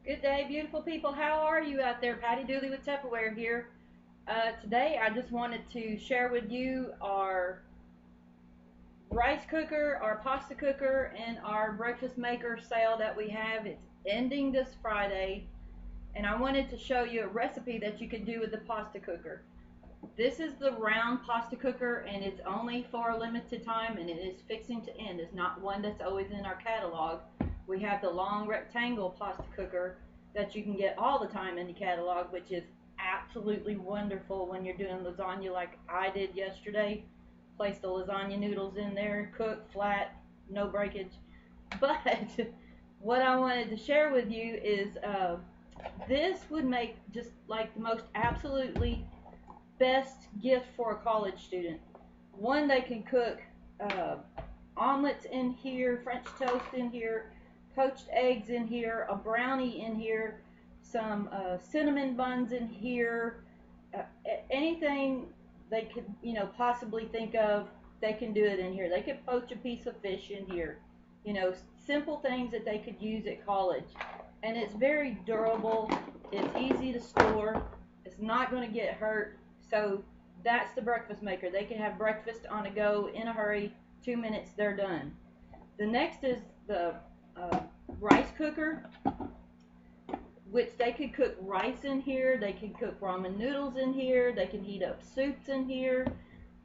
Good day, beautiful people. How are you out there? Patty Dooley with Tupperware here. Today, I just wanted to share with you our rice cooker, our pasta cooker, and our breakfast maker sale that we have. It's ending this Friday, and I wanted to show you a recipe that you could do with the pasta cooker. This is the round pasta cooker, and it's only for a limited time, and it is fixing to end. It's not one that's always in our catalog. We have the long rectangle pasta cooker that you can get all the time in the catalog, which is absolutely wonderful when you're doing lasagna like I did yesterday. Place the lasagna noodles in there, cook flat, no breakage. But what I wanted to share with you is this would make just like the most absolutely best gift for a college student. One, they can cook uh, omelets in here, French toast in here, poached eggs in here, a brownie in here, some cinnamon buns in here, uh, anything they could, possibly think of, they can do it in here. They could poach a piece of fish in here. Simple things that they could use at college. And it's very durable. It's easy to store. It's not going to get hurt. So that's the breakfast maker. They can have breakfast on the go in a hurry. 2 minutes, they're done. The next is the uh, rice cooker, which they could cook rice in here. They can cook ramen noodles in here. They can heat up soups in here.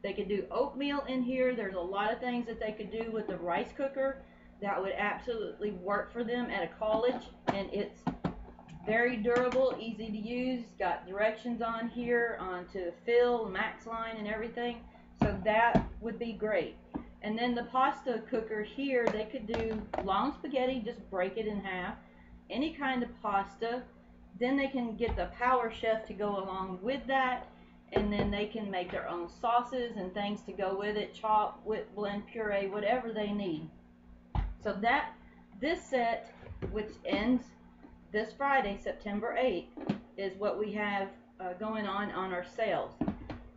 They could do oatmeal in here. There's a lot of things that they could do with the rice cooker that would absolutely work for them at a college. And it's very durable, easy to use, got directions on here onto fill, max line, and everything. So that would be great. And then the pasta cooker here, they could do long spaghetti, just break it in half, any kind of pasta. Then they can get the Power Chef to go along with that, and then they can make their own sauces and things to go with it, chop, whip, blend, puree, whatever they need. So this set, which ends this Friday, September 8th, is what we have going on our sales.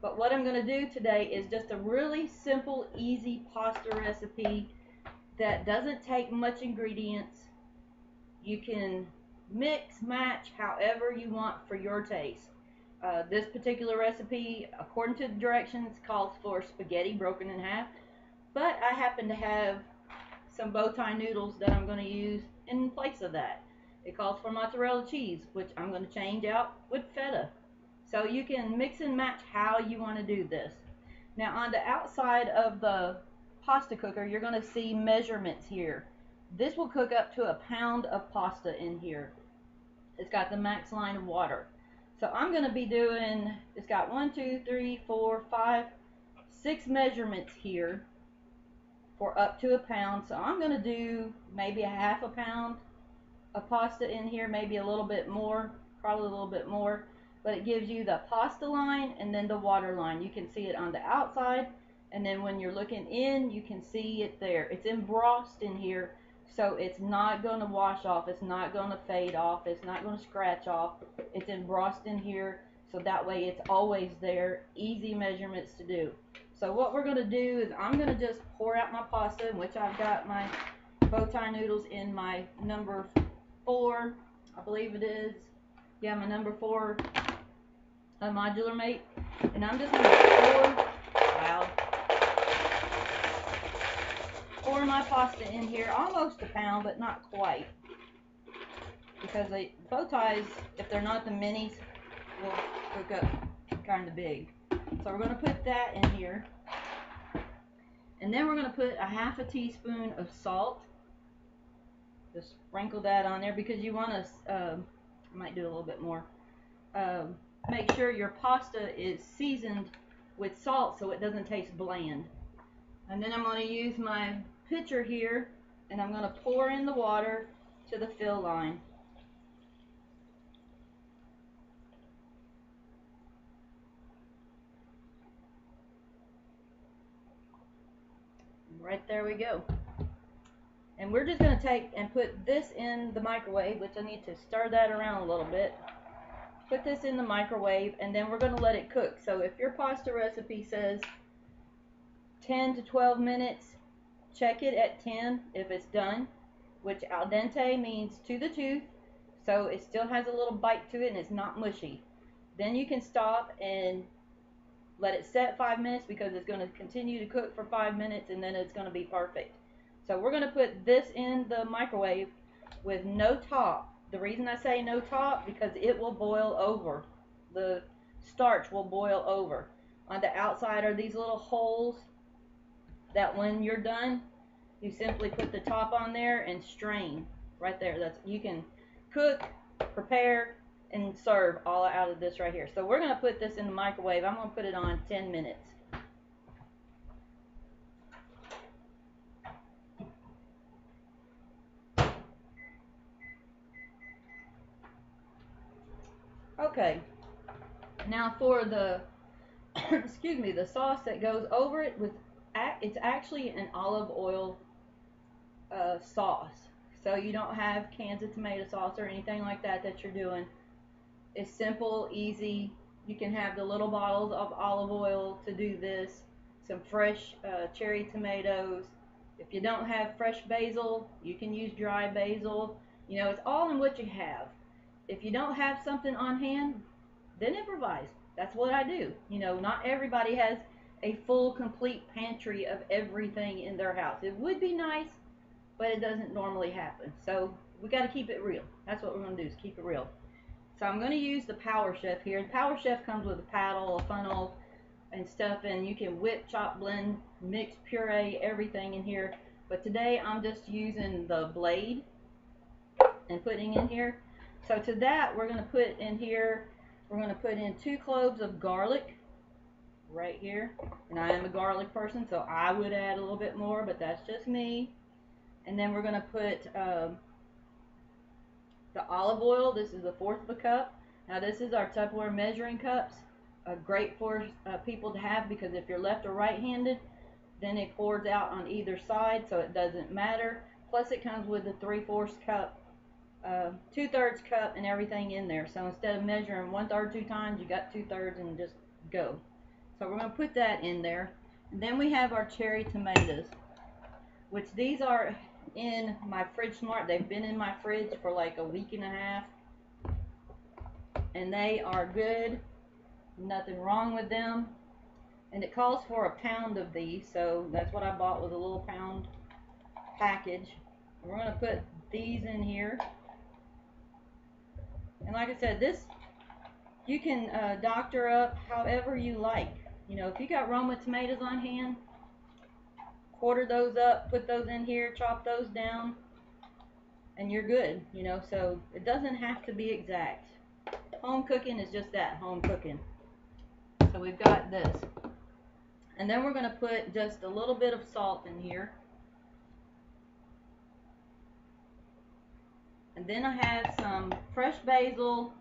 But what I'm going to do today is just a really simple, easy pasta recipe that doesn't take much ingredients. You can mix, match however you want for your taste. This particular recipe, according to the directions, calls for spaghetti broken in half, but I happen to have some bow tie noodles that I'm going to use in place of that. It calls for mozzarella cheese, which I'm going to change out with feta. So you can mix and match how you want to do this. Now on the outside of the pasta cooker, you're going to see measurements here. This will cook up to a pound of pasta in here. It's got the max line of water. So I'm going to be doing, it's got 1, 2, 3, 4, 5, 6 measurements here for up to a pound. So I'm going to do maybe a half a pound of pasta in here, maybe a little bit more, probably a little bit more. But it gives you the pasta line and then the water line. You can see it on the outside, and then when you're looking in, you can see it there. It's embossed in here, so it's not going to wash off. It's not going to fade off. It's not going to scratch off. It's embossed in here, so that way it's always there. Easy measurements to do. So what we're going to do is I'm going to just pour out my pasta, in which I've got my bow tie noodles in my number 4, I believe it is. Yeah, my number 4 modular mate. And I'm just going to pour my pasta in here, almost a pound, but not quite. Because bow ties, if they're not the minis, will cook up kind of big. So we're going to put that in here. And then we're going to put a half a teaspoon of salt. Just sprinkle that on there because you want to, I might do a little bit more. Make sure your pasta is seasoned with salt so it doesn't taste bland. And then I'm going to use my pitcher here, and I'm going to pour in the water to the fill line. Right there we go. And we're just going to take and put this in the microwave, which I need to stir that around a little bit. Put this in the microwave, and then we're going to let it cook. So if your pasta recipe says 10 to 12 minutes, check it at 10 if it's done, which al dente means to the tooth. so it still has a little bite to it and it's not mushy. Then you can stop and let it set 5 minutes because it's going to continue to cook for 5 minutes and then it's going to be perfect. So we're going to put this in the microwave with no top. The reason I say no top, because it will boil over. The starch will boil over. On the outside are these little holes that when you're done, you simply put the top on there and strain right there. That's, you can cook, prepare, and serve all out of this right here. So we're going to put this in the microwave. I'm going to put it on 10 minutes. Okay, now for the excuse me, the sauce that goes over it, it's actually an olive oil sauce. So you don't have cans of tomato sauce or anything like that you're doing. It's simple, easy. You can have the little bottles of olive oil to do this. Some fresh cherry tomatoes. If you don't have fresh basil, you can use dry basil. You know, it's all in what you have. If you don't have something on hand, then improvise. That's what I do. You know, not everybody has a full, complete pantry of everything in their house. It would be nice, but it doesn't normally happen. So we got to keep it real. That's what we're going to do, is keep it real. So I'm going to use the Power Chef here. The Power Chef comes with a paddle, a funnel, and stuff, and you can whip, chop, blend, mix, puree, everything in here. But today I'm just using the blade and putting in here. So to that, we're going to put in here, we're going to put in 2 cloves of garlic right here. And I am a garlic person, so I would add a little bit more, but that's just me. And then we're going to put the olive oil. This is 1/4 of a cup. Now this is our Tupperware measuring cups. Great for people to have, because if you're left or right-handed, then it pours out on either side, so it doesn't matter. Plus it comes with a 3/4 cup, 2/3 cup, and everything in there. So instead of measuring 1/3 2 times, you got 2/3 and just go. So we're going to put that in there. And then we have our cherry tomatoes, which these are in my Fridge Smart. They've been in my fridge for like a week and a half, and they are good. Nothing wrong with them. And it calls for a pound of these, so that's what I bought, with a little pound package. We're going to put these in here. And like I said, this you can doctor up however you like. You know, if you got Roma tomatoes on hand, quarter those up, put those in here, chop those down, and you're good. You know, so it doesn't have to be exact. Home cooking is just that, home cooking. So we've got this. And then we're going to put just a little bit of salt in here. And then I have some fresh basil,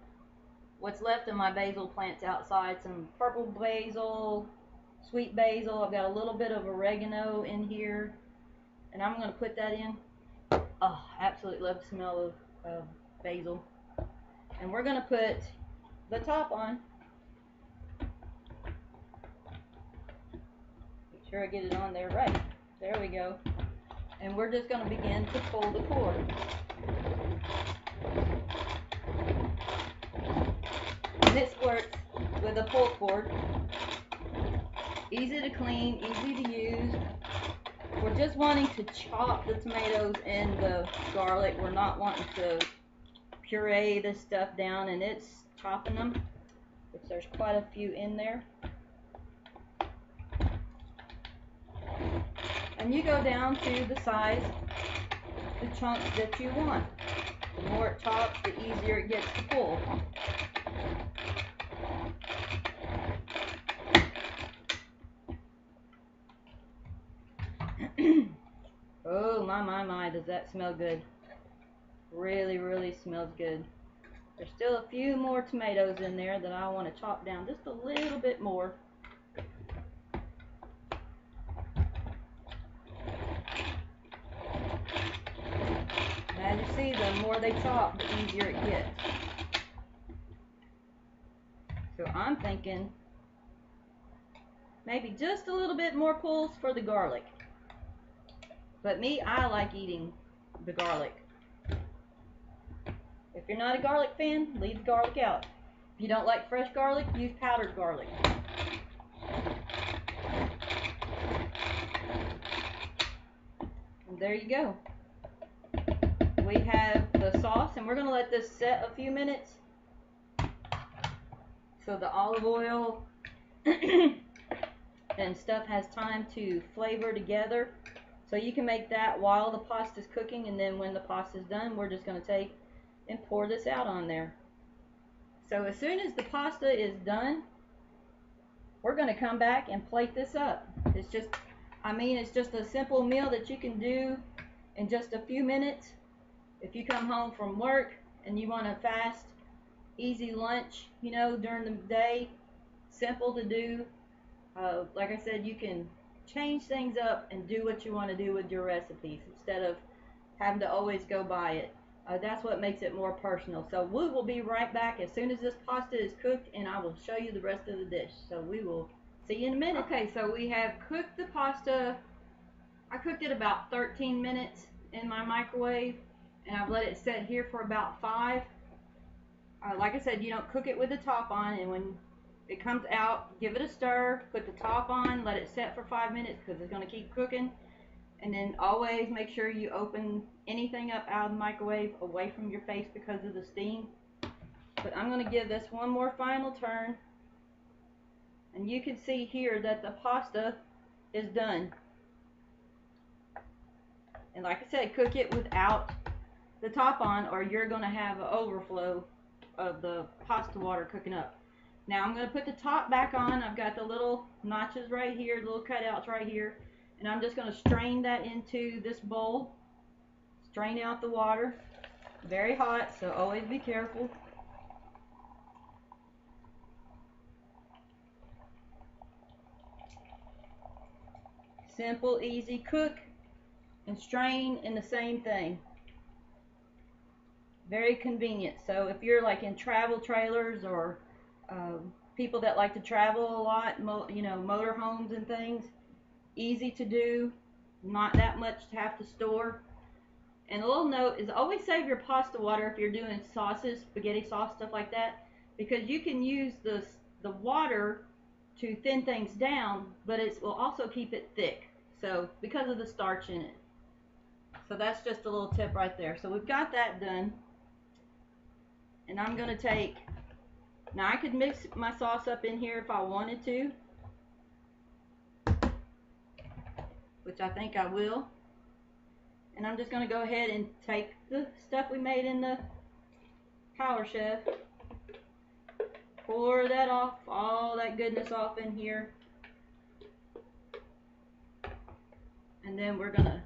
what's left of my basil plants outside, some purple basil, sweet basil. I've got a little bit of oregano in here, and I'm going to put that in. Oh, absolutely love the smell of basil. And we're going to put the top on. Make sure I get it on there right. There we go. And we're just going to begin to pull the cord. And this works with a pull cord. Easy to clean, easy to use. We're just wanting to chop the tomatoes and the garlic. We're not wanting to puree this stuff down, and it's chopping them, which there's quite a few in there. And you go down to the size, the chunks that you want. The more it chops, the easier it gets to pull. Oh, my, does that smell good. Really, really smells good. There's still a few more tomatoes in there that I want to chop down just a little bit more. And as you see, the more they chop, the easier it gets. So I'm thinking maybe just a little bit more pulls for the garlic. But me, I like eating the garlic. If you're not a garlic fan, leave the garlic out. If you don't like fresh garlic, use powdered garlic. And there you go. We have the sauce, and we're going to let this set a few minutes so the olive oil and stuff has time to flavor together. So you can make that while the pasta's cooking, and then when the pasta's done, we're just going to take and pour this out on there. So as soon as the pasta is done, we're going to come back and plate this up. It's just, it's just a simple meal that you can do in just a few minutes. If you come home from work and you want a fast, easy lunch, during the day, simple to do. Like I said, you can change things up and do what you want to do with your recipes instead of having to always go by it. That's what makes it more personal. So we will be right back as soon as this pasta is cooked, and I will show you the rest of the dish. So we will see you in a minute. Okay, so we have cooked the pasta. I cooked it about 13 minutes in my microwave, and I've let it set here for about 5. Like I said, you don't cook it with the top on, and when it comes out, give it a stir, put the top on, let it set for 5 minutes because it's going to keep cooking. And then always make sure you open anything up out of the microwave away from your face because of the steam. But I'm going to give this one more final turn. And you can see here that the pasta is done. And like I said, cook it without the top on, or you're going to have an overflow of the pasta water cooking up. Now I'm going to put the top back on. I've got the little notches right here, the little cutouts right here. And I'm just going to strain that into this bowl. Strain out the water. Very hot, so always be careful. Simple, easy, cook and strain in the same thing. Very convenient. So if you're like in travel trailers or people that like to travel a lot, motor homes and things, easy to do, not that much to have to store. And a little note is always save your pasta water if you're doing sauces, spaghetti sauce, stuff like that, because you can use the water to thin things down, but it will also keep it thick, so because of the starch in it. So that's just a little tip right there. So we've got that done, and I'm going to take, now I could mix my sauce up in here if I wanted to, which I think I will. And I'm just going to go ahead and take the stuff we made in the Power Chef, pour that off, all that goodness off in here. And then we're going to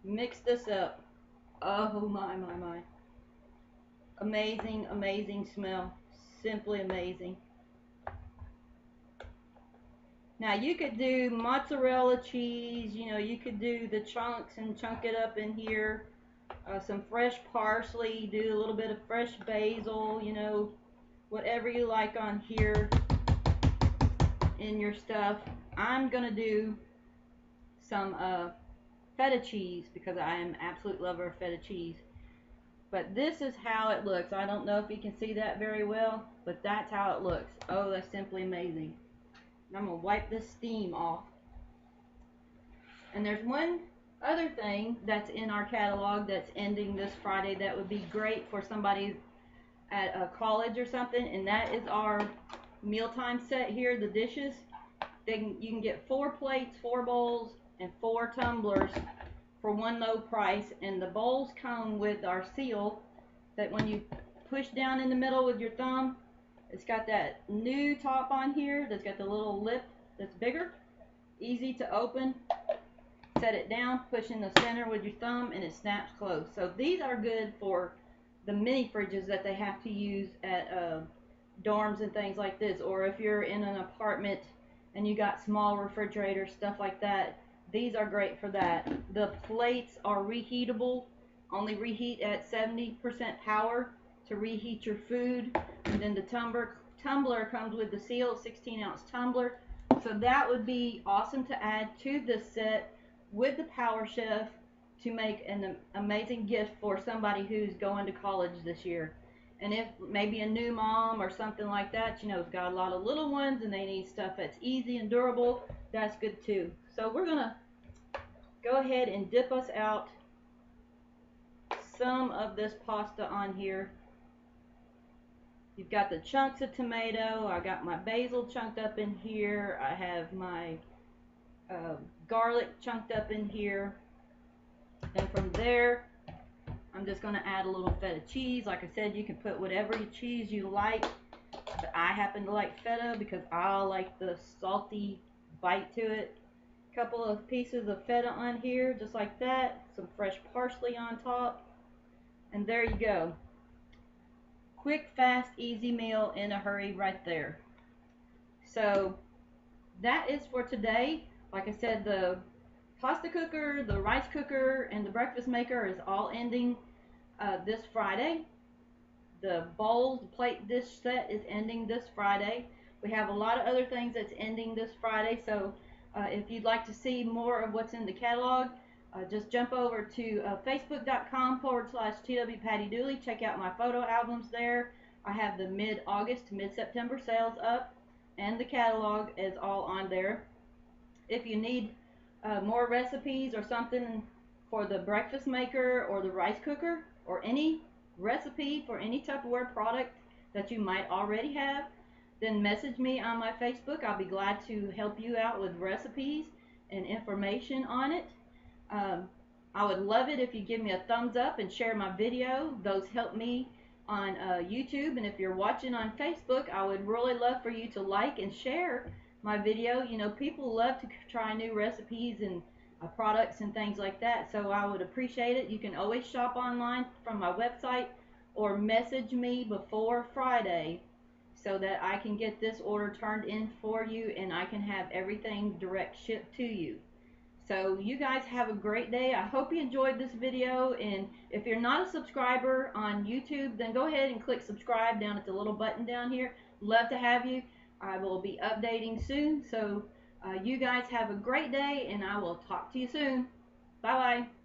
mix this up. Oh my, my, my. Amazing, amazing smell. Simply amazing. Now you could do mozzarella cheese, you could do the chunks and chunk it up in here. Some fresh parsley, do a little bit of fresh basil, whatever you like on here in your stuff. I'm going to do some feta cheese because I am an absolute lover of feta cheese. But this is how it looks. I don't know if you can see that very well, but that's how it looks. Oh, that's simply amazing. I'm going to wipe this steam off. And there's one other thing that's in our catalog that's ending this Friday that would be great for somebody at a college or something, and that is our Mealtime Set here, the dishes. You can get 4 plates, 4 bowls, and 4 tumblers for one low price, and the bowls come with our seal that when you push down in the middle with your thumb, it's got that new top on here that's got the little lip that's bigger, easy to open. Set it down, push in the center with your thumb, and it snaps closed. So these are good for the mini fridges that they have to use at dorms and things like this, or if you're in an apartment and you got small refrigerators, stuff like that. These are great for that. The plates are reheatable, only reheat at 70% power to reheat your food. And then the tumbler comes with the seal, 16-ounce tumbler. So that would be awesome to add to this set with the Power Chef to make an amazing gift for somebody who's going to college this year. And if maybe a new mom or something like that, you know, has got a lot of little ones and they need stuff that's easy and durable, that's good too. So we're going to go ahead and dip us out some of this pasta on here. You've got the chunks of tomato. I got my basil chunked up in here. I have my garlic chunked up in here. And from there, I'm just going to add a little feta cheese. Like I said, you can put whatever cheese you like. But I happen to like feta because I like the salty bite to it. A couple of pieces of feta on here, just like that. Some fresh parsley on top. And there you go. Quick, fast, easy meal in a hurry right there. So that is for today. Like I said, the pasta cooker, the rice cooker, and the breakfast maker is all ending this Friday. The bowls, the plate dish set is ending this Friday. We have a lot of other things that's ending this Friday. So if you'd like to see more of what's in the catalog, just jump over to facebook.com/TWPattyDooley. Check out my photo albums there. I have the mid-August to mid-September sales up, and the catalog is all on there. If you need more recipes or something for the breakfast maker or the rice cooker, or any recipe for any Tupperware product that you might already have, then message me on my Facebook. I'll be glad to help you out with recipes and information on it. I would love it if you give me a thumbs up and share my video. Those help me on YouTube, and if you're watching on Facebook, I would really love for you to like and share my video. You know, people love to try new recipes and products and things like that, so I would appreciate it. You can always shop online from my website or message me before Friday so that I can get this order turned in for you and I can have everything direct shipped to you. So you guys have a great day. I hope you enjoyed this video, and if you're not a subscriber on YouTube, then go ahead and click subscribe down at the little button down here. Love to have you. I will be updating soon. So you guys have a great day, and I will talk to you soon. Bye-bye.